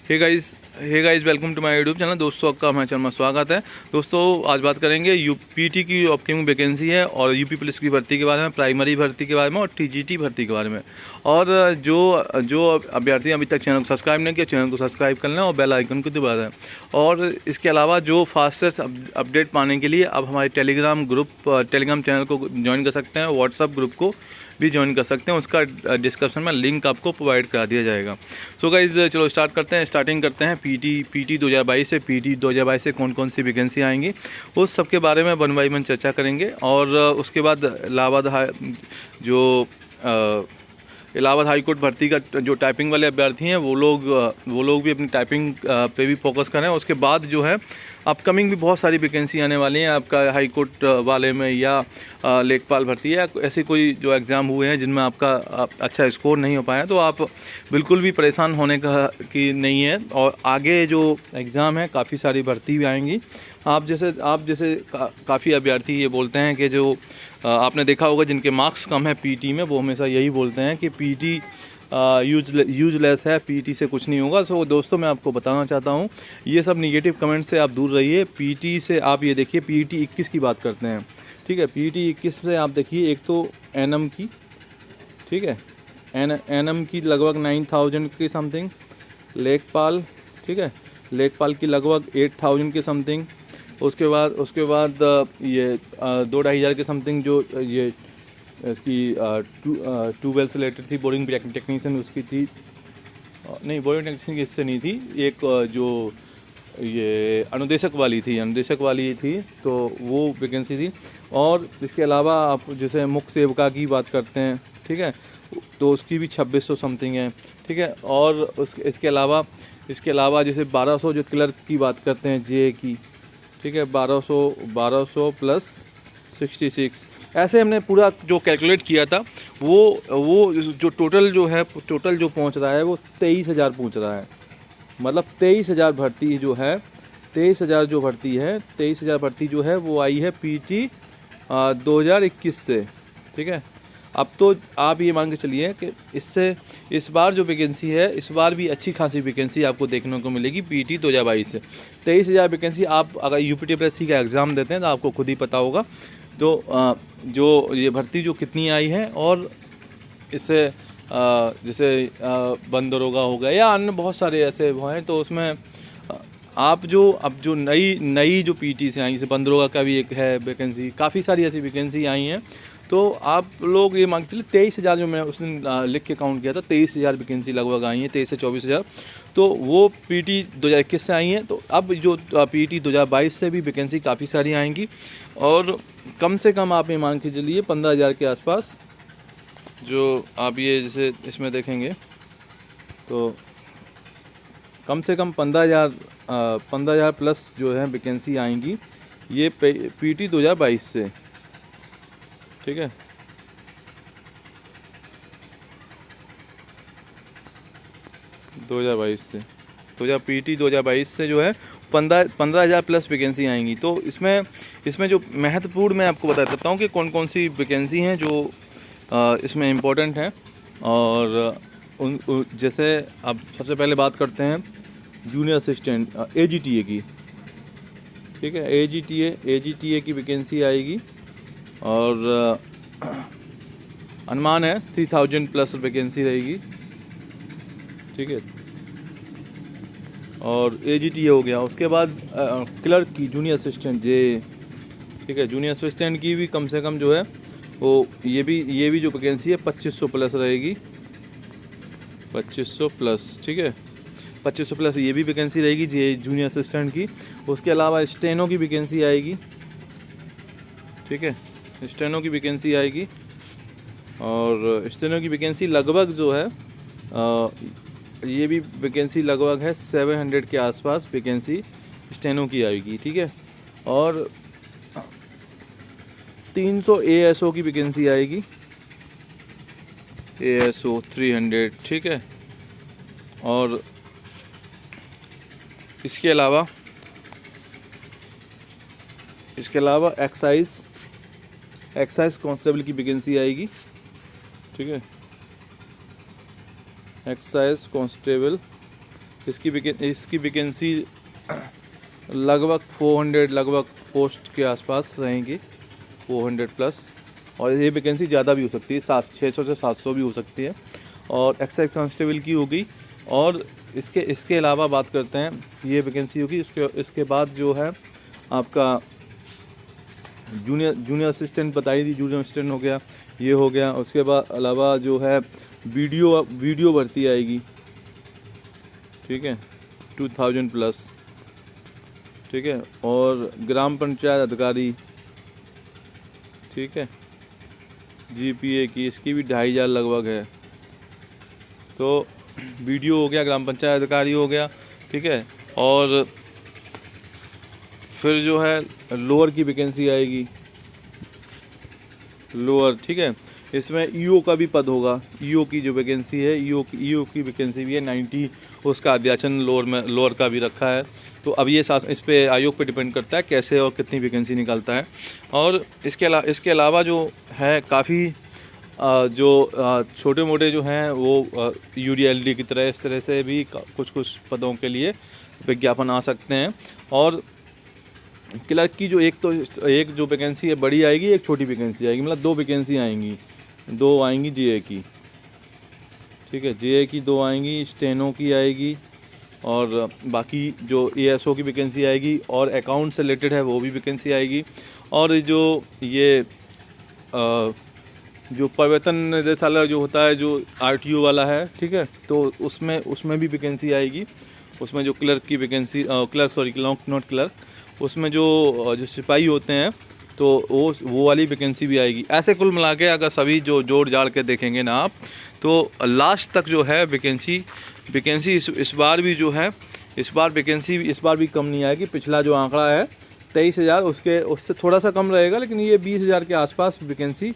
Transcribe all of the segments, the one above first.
Hey guys welcome to my YouTube channel. दोस्तों आपका हमारे चैनल में स्वागत है। दोस्तों आज बात करेंगे यूपीटी की अपकमिंग वैकेंसी है और यूपी पुलिस की भर्ती के बारे में, प्राइमरी भर्ती के बारे में और टीजीटी भर्ती के बारे में। और जो अभ्यर्थी अभी तक चैनल को सब्सक्राइब नहीं किया, चैनल को सब्सक्राइब कर लें और बेल आइकन को दबा दें। और इसके अलावा जो फास्टेस्ट अपडेट पाने के लिए अब हमारे टेलीग्राम चैनल को ज्वाइन कर सकते हैं, व्हाट्सअप ग्रुप को भी ज्वाइन कर सकते हैं। उसका डिस्क्रिप्शन में लिंक आपको प्रोवाइड करा दिया जाएगा। सो गाइज चलो स्टार्टिंग करते हैं पीटी 2022 से। पीटी 2022 से कौन कौन सी वैकेंसी आएंगी उस सब के बारे में वन बाई वन चर्चा करेंगे। और उसके बाद इलाहाबाद हाई कोर्ट भर्ती का जो टाइपिंग वाले अभ्यर्थी हैं वो लोग भी अपनी टाइपिंग पे भी फोकस करें। उसके बाद जो है अपकमिंग भी बहुत सारी वैकेंसी आने वाली हैं आपका हाई कोर्ट वाले में या लेखपाल भर्ती है। ऐसे कोई जो एग्ज़ाम हुए हैं जिनमें आपका अच्छा स्कोर नहीं हो पाया तो आप बिल्कुल भी परेशान होने की नहीं है। और आगे जो एग्ज़ाम है काफ़ी सारी भर्ती भी आएंगी। आप जैसे काफ़ी अभ्यर्थी ये बोलते हैं कि जो आपने देखा होगा जिनके मार्क्स कम है पीटी में, वो हमेशा यही बोलते हैं कि पीटी यूजलेस है, पीटी से कुछ नहीं होगा। सो दोस्तों मैं आपको बताना चाहता हूँ ये सब निगेटिव कमेंट से आप दूर रहिए। पीटी से आप ये देखिए पीटी 21 की बात करते हैं, ठीक है। पीटी 21 से आप देखिए एक तो एनएम की, ठीक है, एनएम की लगभग 9000 के समथिंग, लेखपाल, ठीक है, लेखपाल की लगभग 8000 के समथिंग। उसके बाद ये 2-2,500 के समथिंग जो ये इसकी ट्यूबवेल से रिलेटेड थी, बोरिंग टेक्नीशियन उसकी थी, नहीं बोरिंग टेक्नीशियन की इससे नहीं थी, एक जो ये अनुदेशक वाली थी तो वो वैकेंसी थी। और इसके अलावा आप जैसे मुख्य सेविका की बात करते हैं, ठीक है, तो उसकी भी 2600 समथिंग है, ठीक है। और इसके अलावा जैसे 1200 जो क्लर्क की बात करते हैं जे की, ठीक है, 1200 प्लस 66, ऐसे हमने पूरा जो कैलकुलेट किया था वो जो टोटल जो पहुंच रहा है वो 23,000 पहुंच रहा है। मतलब 23,000 भर्ती जो है, 23,000 जो भर्ती है, 23,000 भर्ती जो है वो आई है पीटी 2021 से, ठीक है। अब तो आप ये मान के चलिए कि इस बार जो वैकेंसी है, इस बार भी अच्छी खासी वैकेंसी आपको देखने को मिलेगी पीटी 2022 से। 23,000 वैकेंसी आप अगर यूपीटीपीएससी का एग्ज़ाम देते हैं तो आपको खुद ही पता होगा जो ये भर्ती जो कितनी आई है। और इससे जैसे वन दरोगा हो गया या अन्य बहुत सारे ऐसे वो हैं, तो उसमें अब जो नई जो पीटी से आई, जैसे वन दरोगा का भी एक है वैकेंसी, काफ़ी सारी ऐसी वैकेंसी आई हैं। तो आप लोग ये मान के चलिए 23,000 जो मैं उसने लिख के काउंट किया था, 23,000 वैकेंसी लगभग आई हैं, 23 से 24,000, तो वो पीटी 2021 से आई हैं। तो अब जो पीटी 2022 से भी वैकेंसी काफ़ी सारी आएंगी। और कम से कम आप ये मान के चलिए 15,000 के आसपास जो आप ये जैसे इसमें देखेंगे तो कम से कम 15,000 प्लस जो है वैकेंसी आएंगी ये पीटी 2022 से, ठीक है। पीटी 2022 से जो है 15,000 प्लस वैकेंसी आएंगी। तो इसमें जो महत्वपूर्ण मैं आपको बता देता हूँ कि कौन कौन सी वैकेंसी हैं जो इसमें इम्पोर्टेंट हैं। और जैसे अब सबसे पहले बात करते हैं जूनियर असिस्टेंट एजीटीए की, ठीक है। एजीटीए की वैकेंसी आएगी और अनुमान है 3000 प्लस वैकेंसी रहेगी, ठीक है। और एजीटीए हो गया। उसके बाद क्लर्क की जूनियर असिस्टेंट जे, ठीक है, जूनियर असिस्टेंट की भी कम से कम जो है वो ये भी जो वैकेंसी है 2500 प्लस रहेगी, 2500 प्लस, ठीक है, 2500 प्लस ये भी वैकेंसी रहेगी जे जूनियर असिस्टेंट की। उसके अलावा स्टेनो की वैकेंसी आएगी, ठीक है, स्टेनो की वैकेंसी आएगी। और स्टेनो की वैकेंसी लगभग जो है ये भी वैकेंसी लगभग है 700 के आसपास वैकेंसी स्टेनो की आएगी, ठीक है। और 300 एएसओ की वैकेंसी आएगी, एएसओ 300, ठीक है। और इसके अलावा एक्साइज कांस्टेबल की वैकेंसी आएगी, ठीक है, एक्साइज कांस्टेबल इसकी वैकेंसी लगभग 400 लगभग पोस्ट के आसपास रहेंगी, 400 प्लस। और ये वैकेंसी ज़्यादा भी हो सकती है, 600 से 700 भी हो सकती है। और एक्साइज कांस्टेबल की होगी। और इसके अलावा बात करते हैं, ये वैकेंसी होगी। इसके बाद जो है आपका जूनियर असिस्टेंट बताई थी, जूनियर असिस्टेंट हो गया, ये हो गया। उसके बाद अलावा जो है वीडियो भर्ती आएगी, ठीक है, 2000 प्लस, ठीक है। और ग्राम पंचायत अधिकारी, ठीक है, जीपीए की, इसकी भी 2500 लगभग है। तो वीडियो हो गया, ग्राम पंचायत अधिकारी हो गया, ठीक है। और फिर जो है लोअर की वैकेंसी आएगी, लोअर, ठीक है। इसमें ईओ का भी पद होगा। ईओ की जो वैकेंसी है, ईओ की वैकेंसी भी है 90, उसका अध्याचन लोअर का भी रखा है। तो अब ये इस पे आयोग पे डिपेंड करता है कैसे और कितनी वैकेंसी निकालता है। और इसके अलावा जो है काफ़ी जो छोटे मोटे जो हैं वो यूडीएलडी की तरह, इस तरह से भी कुछ पदों के लिए विज्ञापन आ सकते हैं। और क्लर्क की जो एक जो वैकेंसी है बड़ी आएगी, एक छोटी वैकेंसी आएगी, मतलब 2 वैकेंसी आएंगी, 2 आएंगी जेए की, ठीक है। जेए की 2 आएंगी, स्टेनो की आएगी, और बाकी जो एएसओ की वैकेंसी आएगी, और अकाउंट से रिलेटेड है वो भी वैकेंसी आएगी। और जो ये जो प्रवर्तन निदेशालय जो होता है, जो आरटीओ वाला है, ठीक है, तो उसमें भी वैकेंसी आएगी। उसमें जो क्लर्क की वैकेंसी, नॉट क्लर्क, उसमें जो सिपाही होते हैं, तो वो वाली वैकेंसी भी आएगी। ऐसे कुल मिला के अगर सभी जो जोड़ जाड़ के देखेंगे ना आप, तो लास्ट तक जो है वैकेंसी इस बार भी जो है, इस बार वैकेंसी इस बार भी कम नहीं आएगी। पिछला जो आंकड़ा है 23,000, उससे थोड़ा सा कम रहेगा, लेकिन ये 20,000 के आसपास वैकेंसी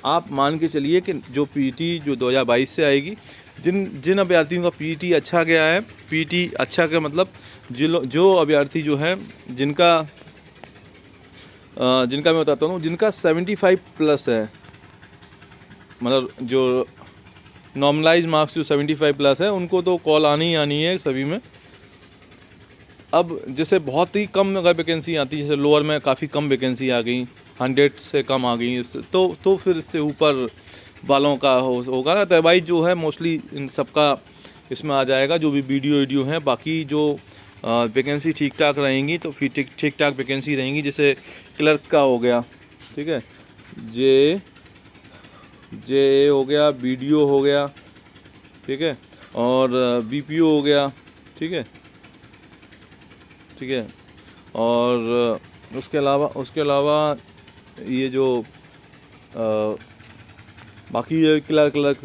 आप मान के चलिए कि जो पीटी जो 2022 से आएगी। जिन अभ्यर्थियों का पीटी अच्छा गया है, पीटी अच्छा का मतलब जो अभ्यर्थी जो है जिनका मैं बताता हूँ, जिनका 75 प्लस है, मतलब जो नॉर्मलाइज मार्क्स जो 75 प्लस है, उनको तो कॉल आनी है सभी में। अब जैसे बहुत ही कम अगर वैकेंसी आती है, जैसे लोअर में काफ़ी कम वैकेंसी आ गई, 100 से कम आ गई, तो फिर इससे ऊपर वालों का होगा ना। अदरवाइज जो है मोस्टली इन सबका इसमें आ जाएगा, जो भी वीडियो है। बाकी जो वैकेंसी ठीक ठाक रहेंगी, तो फिर ठीक ठाक वैकेंसी रहेंगी। जैसे क्लर्क का हो गया, ठीक है, जे हो गया, बीडीओ हो गया, ठीक है, और बीपीओ हो गया, ठीक है, और उसके अलावा ये जो बाकी ये क्लर्क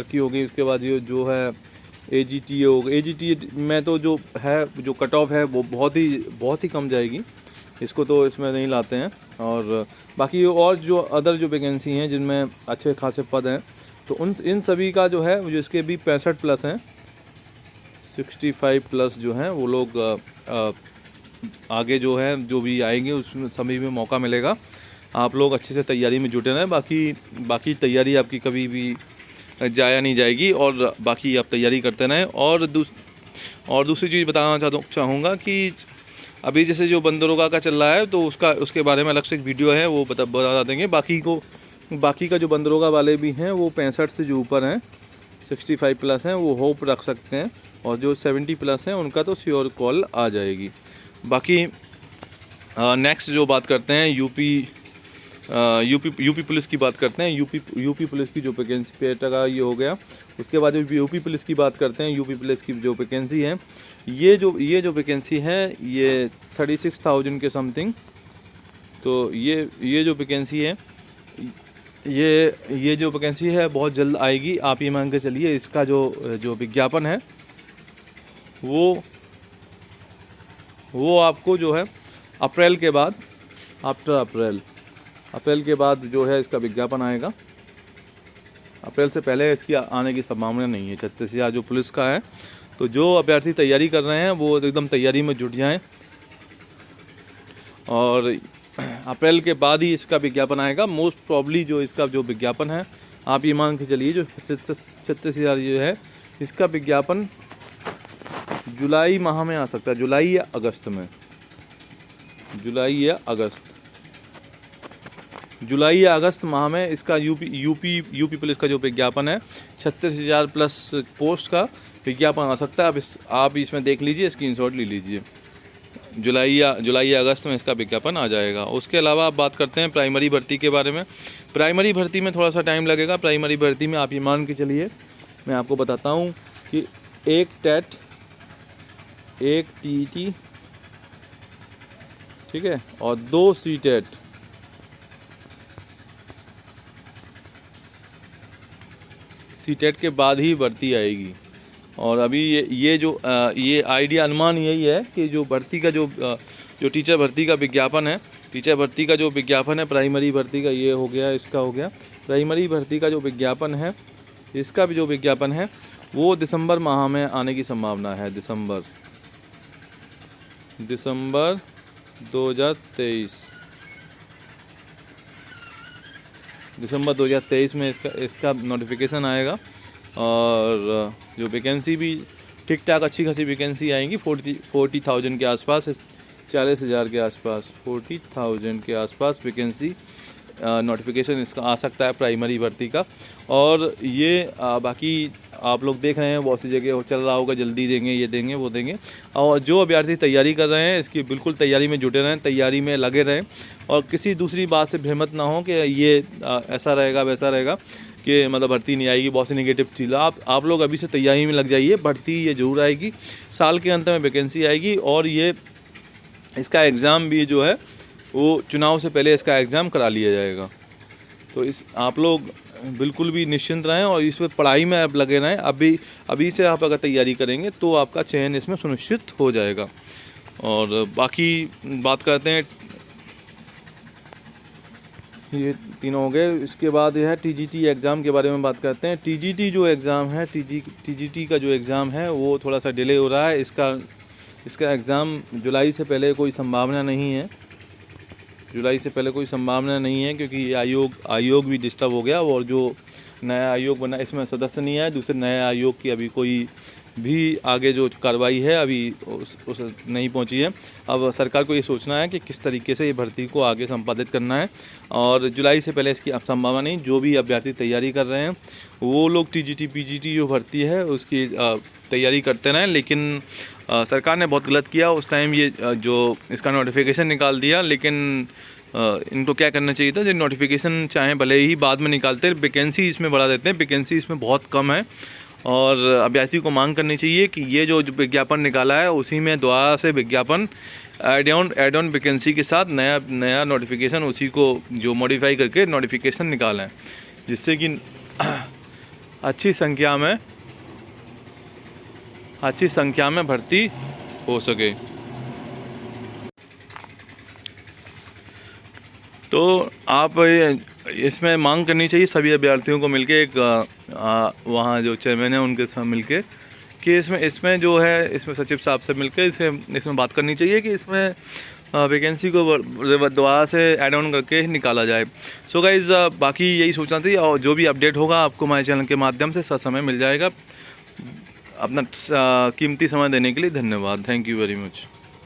की हो गई। उसके बाद ये जो है एजीटीए हो गई। एजीटीए में तो जो कट ऑफ है वो बहुत ही कम जाएगी, इसको तो इसमें नहीं लाते हैं। और बाकी और जो अदर जो वैकेंसी हैं जिनमें अच्छे खासे पद हैं, तो इन सभी का जो है, जिसके भी 65 प्लस हैं, 65 प्लस जो हैं, वो लोग आगे जो है जो भी आएंगे उसमें सभी में मौका मिलेगा। आप लोग अच्छे से तैयारी में जुटे रहें। बाकी तैयारी आपकी कभी भी जाया नहीं जाएगी, और बाकी आप तैयारी करते रहें। और दूसरी चीज़ बताना चाहूँगा कि अभी जैसे जो बंदरोगा का चल रहा है, तो उसके बारे में अलग से एक वीडियो है, वो बता देंगे। बाकी का जो बंदरोगा वाले भी हैं, वो 65 से जो ऊपर हैं, 65 प्लस हैं, वो होप रख सकते हैं। और जो 70 प्लस हैं, उनका तो श्योर कॉल आ जाएगी। बाकी नेक्स्ट जो बात करते हैं, यूपी पुलिस की बात करते हैं। यूपी पुलिस की जो वैकेंसी पेट का ये हो गया। उसके बाद जो यूपी पुलिस की बात करते हैं, यूपी पुलिस की जो वैकेंसी है, ये जो वैकेंसी है, ये 36,000 के समथिंग। तो ये जो वैकेंसी है, ये जो वैकेंसी है बहुत जल्द आएगी। आप ये मान के चलिए, इसका जो विज्ञापन है वो आपको जो है अप्रैल के बाद, अप्रैल के बाद जो है इसका विज्ञापन आएगा। अप्रैल से पहले इसकी आने की संभावना नहीं है। 36,000 जो पुलिस का है, तो जो अभ्यर्थी तैयारी कर रहे हैं वो एकदम तैयारी में जुट जाएं, और अप्रैल के बाद ही इसका विज्ञापन आएगा। मोस्ट प्रॉब्ली जो इसका जो विज्ञापन है, आप ये मान के चलिए, जो 36,000 जो है, इसका विज्ञापन जुलाई माह में आ सकता है, जुलाई या अगस्त में, जुलाई या अगस्त, जुलाई या अगस्त माह में इसका यूपी पुलिस का जो विज्ञापन है 36,000 प्लस पोस्ट का विज्ञापन आ सकता है। आप इसमें देख लीजिए, स्क्रीनशॉट ले लीजिए। जुलाई या अगस्त में इसका विज्ञापन आ जाएगा। उसके अलावा आप बात करते हैं प्राइमरी भर्ती के बारे में। प्राइमरी भर्ती में थोड़ा सा टाइम लगेगा। प्राइमरी भर्ती में आप ये मान के चलिए, मैं आपको बताता हूँ कि एक टेट, एक टीईटी, ठीक है, और 2 सीटेट, सीटेट के बाद ही भर्ती आएगी। और अभी ये आइडिया, अनुमान यही है कि जो भर्ती का जो टीचर भर्ती का विज्ञापन है, टीचर भर्ती का जो विज्ञापन है प्राइमरी भर्ती का, ये हो गया, इसका हो गया। प्राइमरी भर्ती का जो विज्ञापन है, इसका भी जो विज्ञापन है वो दिसंबर माह में आने की संभावना है। दिसंबर 2023, दिसंबर 2023 में इसका नोटिफिकेशन आएगा। और जो वैकेंसी भी ठीक ठाक अच्छी खासी वैकेंसी आएंगी, 40,000 के आसपास, 40,000 के आसपास, 40,000 के आसपास वैकेंसी नोटिफिकेशन इसका आ सकता है प्राइमरी भर्ती का। और ये बाकी आप लोग देख रहे हैं बहुत सी जगह चल रहा होगा, जल्दी देंगे, ये देंगे, वो देंगे। और जो अभ्यर्थी तैयारी कर रहे हैं इसकी बिल्कुल तैयारी में जुटे रहें, तैयारी में लगे रहें और किसी दूसरी बात से भ्रमित ना हो कि ये ऐसा रहेगा वैसा रहेगा, कि मतलब भर्ती नहीं आएगी, बहुत सी नेगेटिव चीज़। आप लोग अभी से तैयारी में लग जाइए, भर्ती ये ज़रूर आएगी, साल के अंत में वैकेंसी आएगी। और ये इसका एग्ज़ाम भी जो है वो चुनाव से पहले इसका एग्ज़ाम करा लिया जाएगा। तो आप लोग बिल्कुल भी निश्चिंत रहें और इस पर पढ़ाई में आप लगे रहें। अभी से आप अगर तैयारी करेंगे तो आपका चयन इसमें सुनिश्चित हो जाएगा। और बाकी बात करते हैं, ये तीनों हो गए। इसके बाद यह है टीजीटी एग्ज़ाम के बारे में बात करते हैं। टीजीटी जो एग्ज़ाम है, टीजीटी का जो एग्ज़ाम है वो थोड़ा सा डिले हो रहा है। इसका एग्ज़ाम जुलाई से पहले कोई संभावना नहीं है, जुलाई से पहले कोई संभावना नहीं है, क्योंकि ये आयोग भी डिस्टर्ब हो गया। और जो नया आयोग बना इसमें सदस्य नहीं है, दूसरे नए आयोग की अभी कोई भी आगे जो कार्रवाई है अभी उस नहीं पहुंची है। अब सरकार को ये सोचना है कि किस तरीके से ये भर्ती को आगे संपादित करना है। और जुलाई से पहले इसकी संभावना नहीं। जो भी अभ्यर्थी तैयारी कर रहे हैं वो लोग टीजीटी पीजीटी जो भर्ती है उसकी तैयारी करते रहें। लेकिन सरकार ने बहुत गलत किया उस टाइम, ये जो इसका नोटिफिकेशन निकाल दिया। लेकिन इनको क्या करना चाहिए था, जो नोटिफिकेशन चाहे भले ही बाद में निकालते, वैकेंसी इसमें बढ़ा देते हैं, वैकेंसी इसमें बहुत कम है। और अभ्यर्थी को मांग करनी चाहिए कि ये जो विज्ञापन निकाला है उसी में दोबारा से विज्ञापन एड ऑन वैकेंसी के साथ नया नोटिफिकेशन उसी को जो मॉडिफाई करके नोटिफिकेशन निकालें, जिससे कि अच्छी संख्या में भर्ती हो सके। तो आप इसमें मांग करनी चाहिए सभी अभ्यर्थियों को मिलके, एक वहाँ जो चेयरमैन है उनके साथ मिलके, कि इसमें जो है इसमें सचिव साहब से मिलकर इसमें बात करनी चाहिए कि इसमें वैकेंसी को दोबारा से ऐड ऑन करके निकाला जाए। सो गाइज़, बाकी यही सोचना थी। और जो भी अपडेट होगा आपको हमारे चैनल के माध्यम से समय मिल जाएगा। अपना कीमती समय देने के लिए धन्यवाद। Thank you very much.